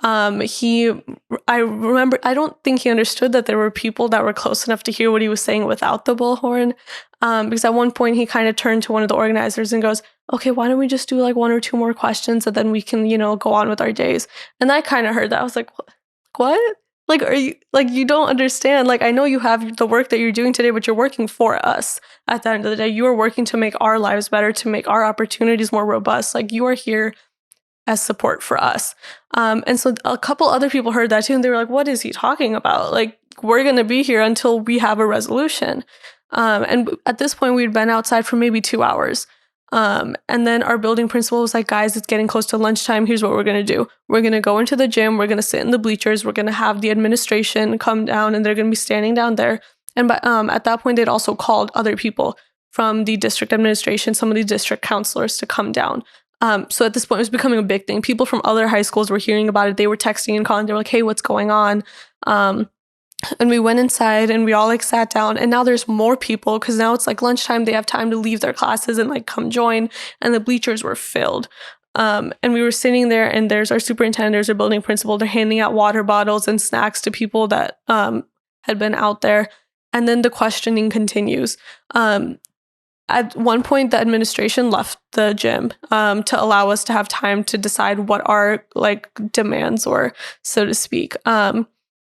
I remember, I don't think he understood that there were people that were close enough to hear what he was saying without the bullhorn. Because at one point he kind of turned to one of the organizers and goes, okay, why don't we just do like one or two more questions and then we can, go on with our days. And I kind of heard that. I was like, what? Like, are you, like, you don't understand. Like, I know you have the work that you're doing today, but you're working for us. At the end of the day, you are working to make our lives better, to make our opportunities more robust. Like, you are here as support for us. And so a couple other people heard that too, and they were like, what is he talking about? Like, we're going to be here until we have a resolution. And at this point, we'd been outside for maybe 2 hours. And then our building principal was like, guys, it's getting close to lunchtime. Here's what we're going to do. We're going to go into the gym. We're going to sit in the bleachers. We're going to have the administration come down, and they're going to be standing down there. And at that point, they'd also called other people from the district administration, some of the district counselors to come down. So at this point, it was becoming a big thing. People from other high schools were hearing about it. They were texting and calling. They were like, hey, what's going on? And we went inside and we all like sat down, and now there's more people because now it's like lunchtime. They have time to leave their classes and like come join, and the bleachers were filled. And we were sitting there, and there's our superintendent, there's our building principal. They're handing out water bottles and snacks to people that had been out there. And then the questioning continues. At one point, the administration left the gym to allow us to have time to decide what our like demands were, so to speak.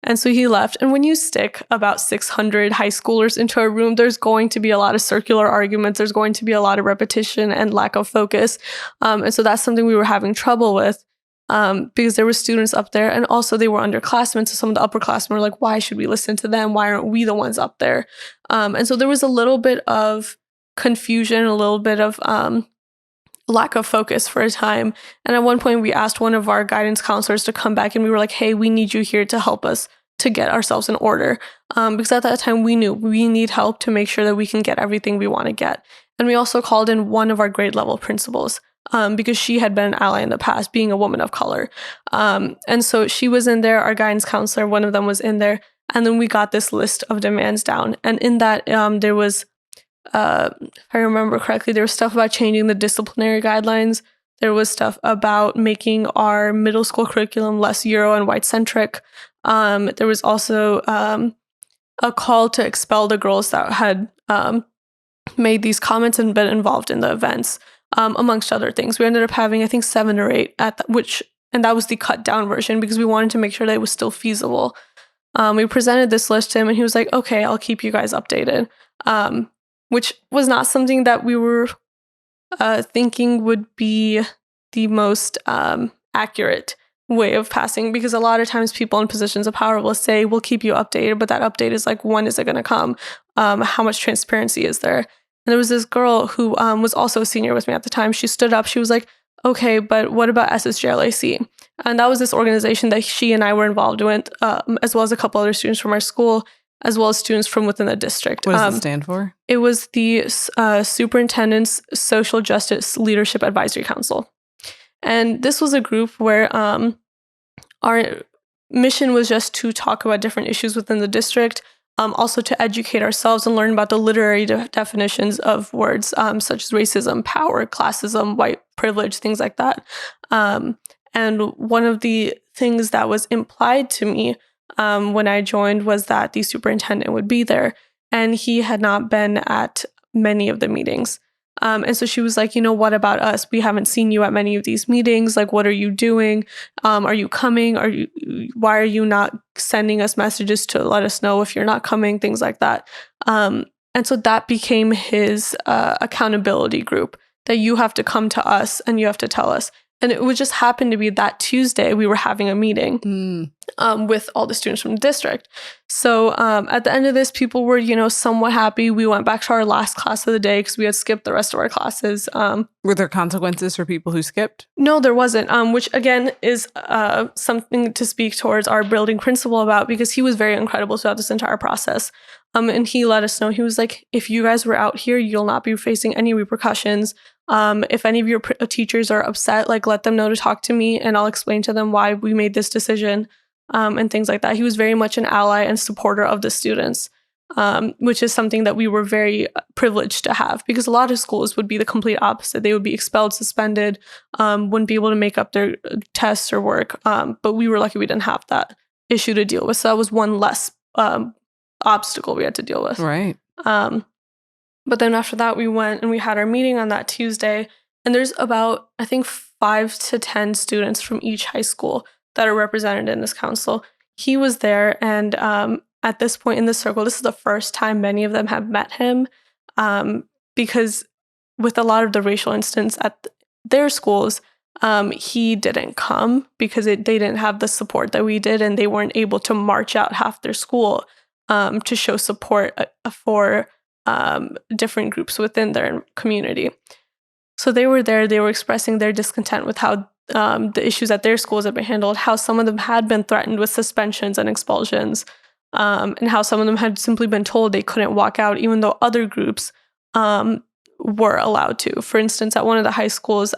And so he left. And when you stick about 600 high schoolers into a room, there's going to be a lot of circular arguments. There's going to be a lot of repetition and lack of focus. And so that's something we were having trouble with because there were students up there, and also they were underclassmen. So some of the upperclassmen were like, why should we listen to them? Why aren't we the ones up there? And so there was a little bit of confusion, a little bit of lack of focus for a time. And at one point we asked one of our guidance counselors to come back, and we were like, hey, we need you here to help us to get ourselves in order. Because at that time we knew we need help to make sure that we can get everything we want to get. And we also called in one of our grade level principals because she had been an ally in the past, being a woman of color. And so she was in there, our guidance counselor, one of them was in there. And then we got this list of demands down. And in that there was if I remember correctly, there was stuff about changing the disciplinary guidelines. There was stuff about making our middle school curriculum less Euro and white centric. There was also a call to expel the girls that had made these comments and been involved in the events, amongst other things. We ended up having, I think, 7 or 8 and that was the cut down version because we wanted to make sure that it was still feasible. We presented this list to him, and he was like, okay, I'll keep you guys updated. Which was not something that we were thinking would be the most accurate way of passing, because a lot of times people in positions of power will say, we'll keep you updated, but that update is like, when is it going to come? How much transparency is there? And there was this girl who was also a senior with me at the time. She stood up. She was like, okay, but what about SSJLAC? And that was this organization that she and I were involved with, as well as a couple other students from our school, as well as students from within the district. What does it stand for? It was the Superintendent's Social Justice Leadership Advisory Council. And this was a group where our mission was just to talk about different issues within the district, also to educate ourselves and learn about the literary definitions of words such as racism, power, classism, white privilege, things like that. And one of the things that was implied to me when I joined was that the superintendent would be there, and he had not been at many of the meetings. And so she was like, what about us? We haven't seen you at many of these meetings. Like, what are you doing? Are you coming? Why are you not sending us messages to let us know if you're not coming? Things like that. And so that became his accountability group, that you have to come to us and you have to tell us. And it would just happen to be that Tuesday we were having a meeting with all the students from the district. So at the end of this, people were, somewhat happy. We went back to our last class of the day because we had skipped the rest of our classes. Were there consequences for people who skipped? No, there wasn't, which again is something to speak towards our building principal about, because he was very incredible throughout this entire process. And he let us know, he was like, if you guys were out here, you'll not be facing any repercussions. If any of your teachers are upset, like, let them know to talk to me, and I'll explain to them why we made this decision, and things like that. He was very much an ally and supporter of the students, which is something that we were very privileged to have, because a lot of schools would be the complete opposite. They would be expelled, suspended, wouldn't be able to make up their tests or work. But we were lucky we didn't have that issue to deal with. So that was one less obstacle we had to deal with. Right. But then after that, we went and we had our meeting on that Tuesday. And there's about, I think, 5 to 10 students from each high school that are represented in this council. He was there. And at this point in the circle, this is the first time many of them have met him, because with a lot of the racial incidents at their schools, he didn't come because they didn't have the support that we did. And they weren't able to march out half their school to show support for different groups within their community. So they were there, they were expressing their discontent with how the issues at their schools have been handled, how some of them had been threatened with suspensions and expulsions, and how some of them had simply been told they couldn't walk out, even though other groups were allowed to. For instance, at one of the high schools,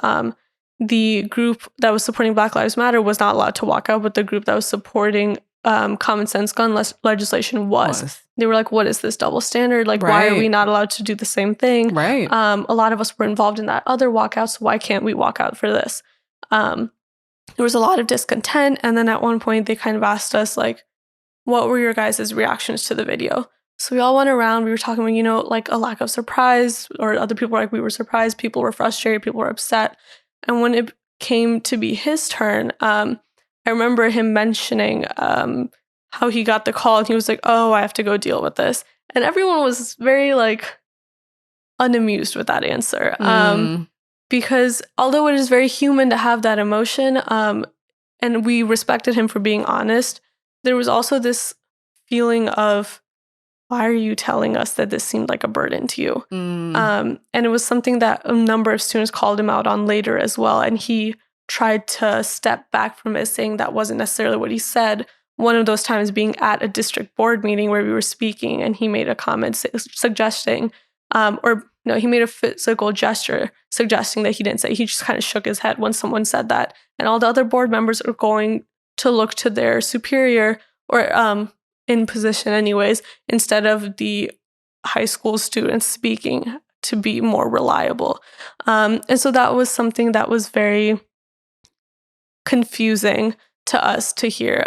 the group that was supporting Black Lives Matter was not allowed to walk out, but the group that was supporting common sense gun legislation was. They were like, what is this double standard? Like, why are we not allowed to do the same thing? Right. A lot of us were involved in that other walkout, so why can't we walk out for this? There was a lot of discontent. And then at one point, they kind of asked us, like, what were your guys' reactions to the video? So we all went around. We were talking about, like a lack of surprise, or other people were like, we were surprised. People were frustrated. People were upset. And when it came to be his turn, I remember him mentioning how he got the call, and he was like, oh, I have to go deal with this. And everyone was very like unamused with that answer. Because although it is very human to have that emotion, and we respected him for being honest, there was also this feeling of, why are you telling us that this seemed like a burden to you? And it was something that a number of students called him out on later as well. And he tried to step back from it, saying that wasn't necessarily what he said. One of those times being at a district board meeting where we were speaking, and he made a comment suggesting, he made a physical gesture suggesting that he didn't say. He just kind of shook his head when someone said that. And all the other board members are going to look to their superior, or in position anyways, instead of the high school students speaking, to be more reliable. And so that was something that was very confusing to us to hear,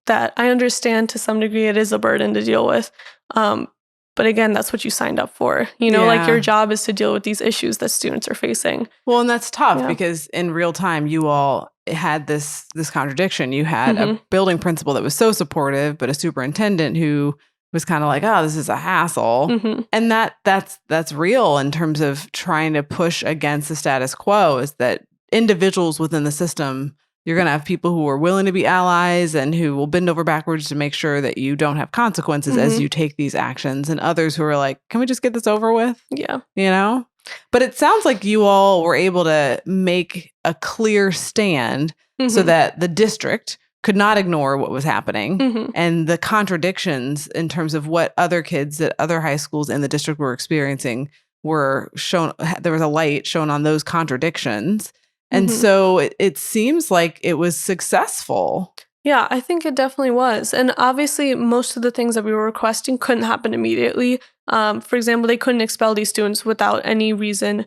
that I understand to some degree it is a burden to deal with. But again, that's what you signed up for. Like your job is to deal with these issues that students are facing. Well, and that's tough because in real time, you all had this contradiction. You had a building principal that was so supportive, but a superintendent who was kind of like, oh, this is a hassle. And that's real in terms of trying to push against the status quo, is that individuals within the system, you're going to have people who are willing to be allies and who will bend over backwards to make sure that you don't have consequences as you take these actions, and others who are like, can we just get this over with? Yeah. But it sounds like you all were able to make a clear stand so that the district could not ignore what was happening, and the contradictions in terms of what other kids at other high schools in the district were experiencing were shown. There was a light shown on those contradictions. And so it seems like it was successful. Yeah, I think it definitely was. And obviously, most of the things that we were requesting couldn't happen immediately. For example, they couldn't expel these students without any reason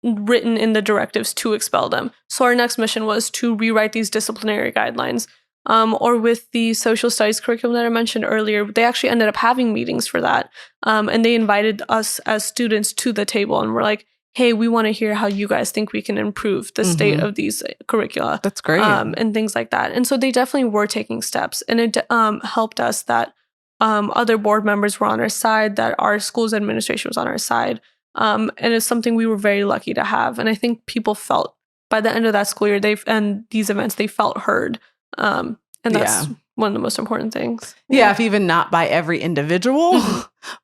written in the directives to expel them. So our next mission was to rewrite these disciplinary guidelines. Or with the social studies curriculum that I mentioned earlier, they actually ended up having meetings for that. And they invited us as students to the table, and were like, hey, we want to hear how you guys think we can improve the state of these curricula. That's great. And things like that. And so they definitely were taking steps. And it helped us that other board members were on our side, that our school's administration was on our side. And it's something we were very lucky to have. And I think people felt, by the end of that school year, and these events, they felt heard. And that's one of the most important things. Yeah, if even not by every individual,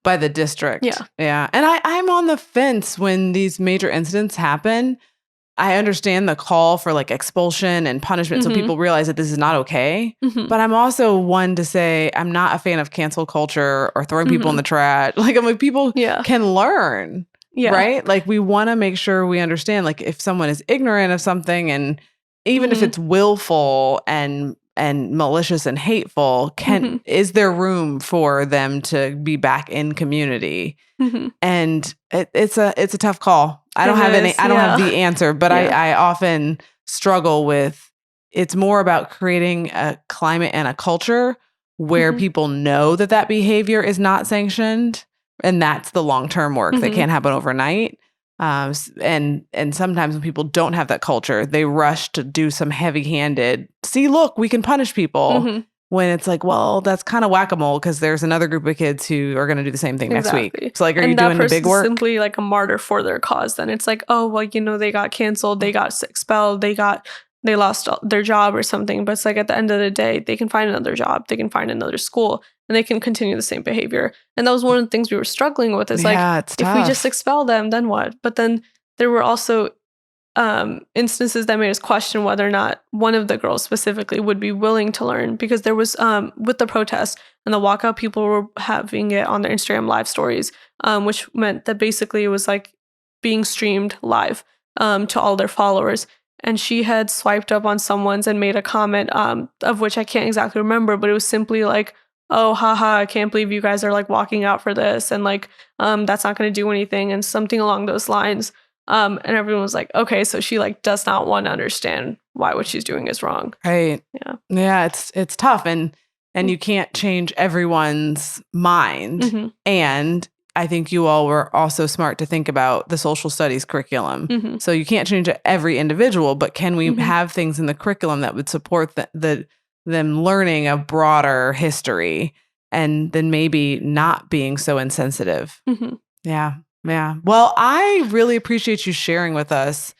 by the district. Yeah. And I'm on the fence when these major incidents happen. I understand the call for like expulsion and punishment, so people realize that this is not okay. But I'm also one to say I'm not a fan of cancel culture or throwing people in the trash. Like, I'm like, people can learn, right? Like, we want to make sure we understand, like, if someone is ignorant of something, and even if it's willful and malicious and hateful, is there room for them to be back in community? And it's a tough call. I don't have the answer, but I often struggle with, it's more about creating a climate and a culture where people know that behavior is not sanctioned, and that's the long-term work that can't happen overnight. And sometimes when people don't have that culture, they rush to do some heavy-handed, see, look, we can punish people. When it's like, well, that's kind of whack-a-mole, because there's another group of kids who are going to do the same thing next week. So, like, are you doing the big work? Simply like a martyr for their cause. Then it's like, oh, well, they got canceled, they got expelled, they lost their job or something. But it's like, at the end of the day, they can find another job, they can find another school, and they can continue the same behavior. And that was one of the things we were struggling with. Is like, if we just expel them, then what? But then there were also instances that made us question whether or not one of the girls specifically would be willing to learn, because there was with the protest and the walkout, people were having it on their Instagram live stories, which meant that basically it was like being streamed live to all their followers. and she had swiped up on someone's and made a comment of which I can't exactly remember, but it was simply like, oh, haha, I can't believe you guys are like walking out for this, and like that's not going to do anything, and something along those lines. And everyone was like, okay, so she like does not want to understand why what she's doing is wrong. Right. Yeah. It's tough, and you can't change everyone's mind. And I think you all were also smart to think about the social studies curriculum. So you can't change every individual, but can we have things in the curriculum that would support them learning a broader history, and then maybe not being so insensitive? Yeah. Well, I really appreciate you sharing with us,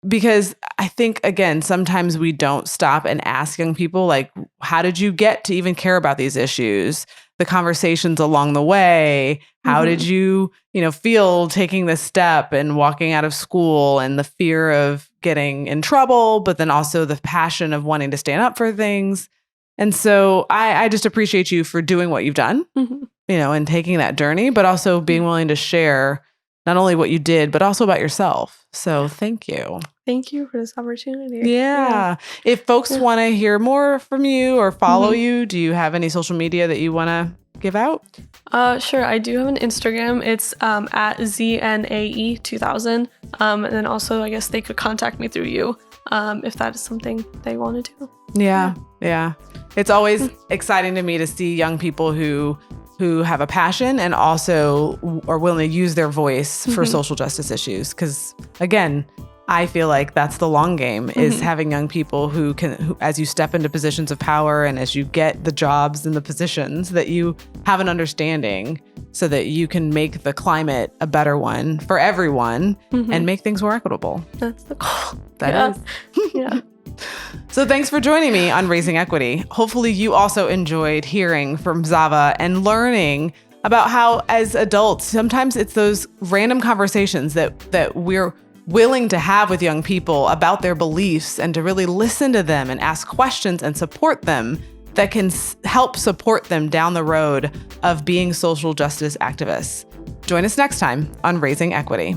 because I think, again, sometimes we don't stop and ask young people, like, how did you get to even care about these issues? The conversations along the way. How did you, feel taking this step and walking out of school, and the fear of getting in trouble, but then also the passion of wanting to stand up for things. And so I just appreciate you for doing what you've done, and taking that journey, but also being willing to share not only what you did, but also about yourself. So thank you. Thank you for this opportunity. Yeah. If folks want to hear more from you or follow you, do you have any social media that you want to give out? Sure. I do have an Instagram. It's at ZNAE2000. And then also, I guess they could contact me through you if that is something they want to do. Yeah. It's always exciting to me to see young people who have a passion and also are willing to use their voice for social justice issues. Because again, I feel like that's the long game, is having young people who as you step into positions of power and as you get the jobs and the positions, that you have an understanding so that you can make the climate a better one for everyone and make things more equitable. That's the goal. That is. Yeah. So thanks for joining me on Raising Equity. Hopefully you also enjoyed hearing from Zahva and learning about how, as adults, sometimes it's those random conversations that we're willing to have with young people about their beliefs, and to really listen to them and ask questions and support them, that can help support them down the road of being social justice activists. Join us next time on Raising Equity.